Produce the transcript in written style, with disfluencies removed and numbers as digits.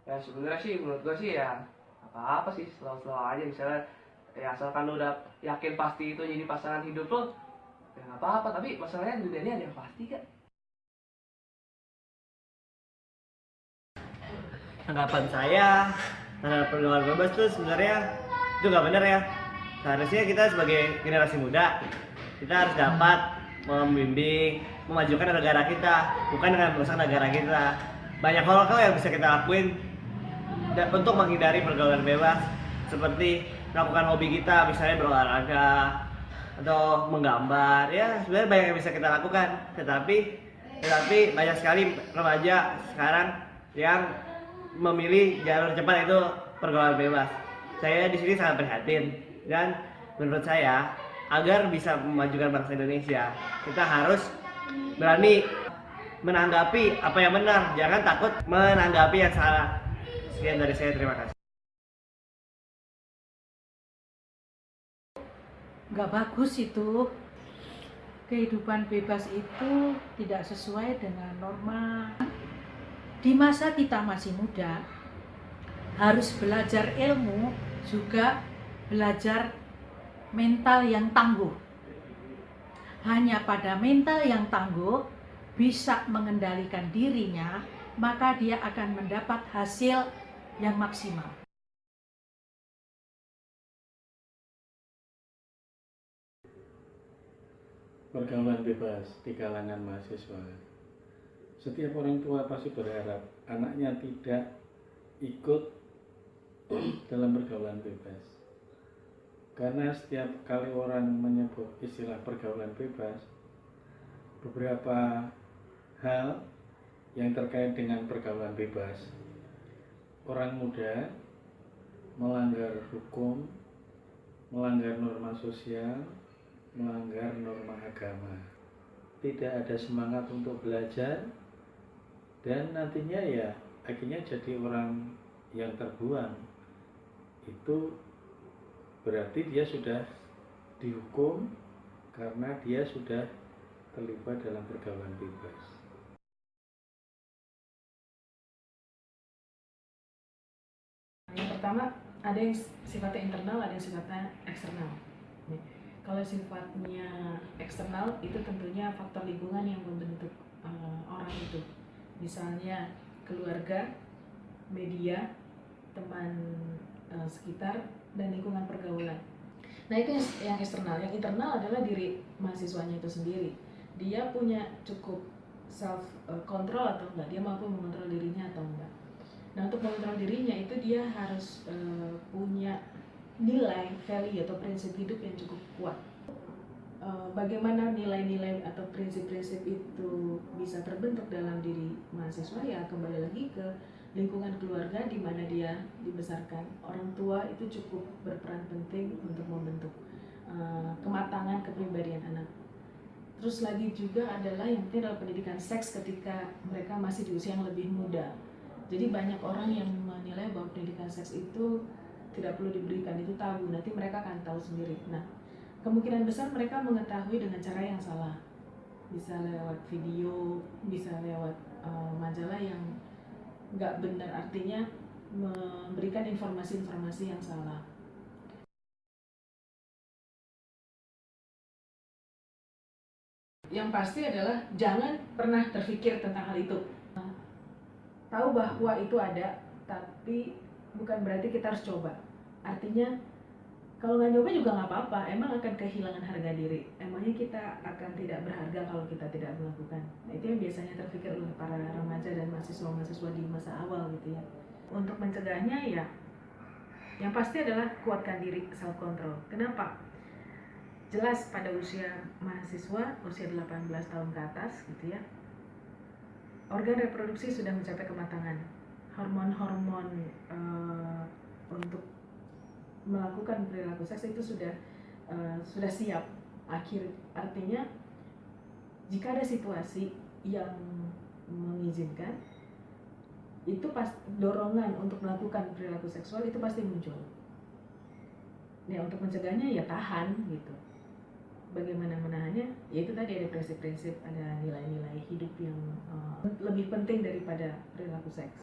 Ya sebenarnya sih menurut gue sih ya apa-apa sih, slow-slow aja misalnya, ya asalkan lu udah yakin pasti itu jadi pasangan hidup lo, ya nggak apa-apa. Tapi masalahnya dunia ini ada yang pasti kan. Anggapan saya terhadap pergaulan bebas itu sebenarnya itu nggak benar ya. Seharusnya kita sebagai generasi muda kita harus dapat membimbing, memajukan negara kita, bukan dengan merusak negara kita. Banyak hal yang bisa kita lakuin untuk menghindari pergaulan bebas, seperti melakukan hobi kita, misalnya berolahraga atau menggambar. Ya sebenarnya banyak yang bisa kita lakukan, tetapi banyak sekali remaja sekarang yang memilih jalur cepat, itu pergaulan bebas. Saya di sini sangat prihatin, dan menurut saya agar bisa memajukan bangsa Indonesia, kita harus berani menanggapi apa yang benar, jangan takut menanggapi yang salah. Sekian dari saya, terima kasih. Nggak bagus itu. Kehidupan bebas itu tidak sesuai dengan norma. Di masa kita masih muda, harus belajar ilmu, juga belajar mental yang tangguh. Hanya pada mental yang tangguh bisa mengendalikan dirinya, maka dia akan mendapat hasil yang maksimal. Pergaulan bebas di kalangan mahasiswa. Setiap orang tua pasti berharap anaknya tidak ikut dalam pergaulan bebas. Karena setiap kali orang menyebut istilah pergaulan bebas, beberapa hal yang terkait dengan pergaulan bebas, orang muda melanggar hukum, melanggar norma sosial, melanggar norma agama, tidak ada semangat untuk belajar, dan nantinya ya akhirnya jadi orang yang terbuang. Itu berarti dia sudah dihukum karena dia sudah terlibat dalam pergaulan bebas. Yang pertama, ada yang sifatnya internal, ada yang sifatnya eksternal. Kalau sifatnya eksternal itu tentunya faktor lingkungan yang membentuk orang itu. Misalnya keluarga, media, teman sekitar, dan lingkungan pergaulan. Nah, itu yang eksternal. Yang internal adalah diri mahasiswanya itu sendiri. Dia punya cukup self control atau enggak, dia mampu mengontrol dirinya atau enggak. Nah, untuk mengontrol dirinya itu dia harus punya nilai, value atau prinsip hidup yang cukup kuat. Bagaimana nilai-nilai atau prinsip-prinsip itu bisa terbentuk dalam diri mahasiswa, ya kembali lagi ke lingkungan keluarga di mana dia dibesarkan. Orang tua itu cukup berperan penting untuk membentuk kematangan kepribadian anak. Terus lagi juga adalah yang penting adalah pendidikan seks ketika mereka masih di usia yang lebih muda. Jadi banyak orang yang menilai bahwa pendidikan seks itu tidak perlu diberikan, itu tabu, nanti mereka akan tahu sendiri. Nah, kemungkinan besar mereka mengetahui dengan cara yang salah. Bisa lewat video, bisa lewat majalah yang nggak benar, artinya memberikan informasi-informasi yang salah. Yang pasti adalah jangan pernah terpikir tentang hal itu. Tahu bahwa itu ada, tapi bukan berarti kita harus coba. Artinya kalau nggak nyoba juga nggak apa-apa, emang akan kehilangan harga diri. Emangnya kita akan tidak berharga kalau kita tidak melakukan. Nah, itu yang biasanya terpikir oleh para remaja dan mahasiswa-mahasiswa di masa awal gitu ya. Untuk mencegahnya ya, yang pasti adalah kuatkan diri, self control. Kenapa? Jelas pada usia mahasiswa, usia 18 tahun ke atas gitu ya, organ reproduksi sudah mencapai kematangan. Hormon-hormon untuk melakukan perilaku seks itu sudah siap. Artinya jika ada situasi yang mengizinkan, itu pas dorongan untuk melakukan perilaku seksual itu pasti muncul. Ya, untuk mencegahnya ya tahan gitu. Bagaimana menahannya? Ya itu tadi, ada prinsip-prinsip, ada nilai-nilai hidup yang lebih penting daripada perilaku seks.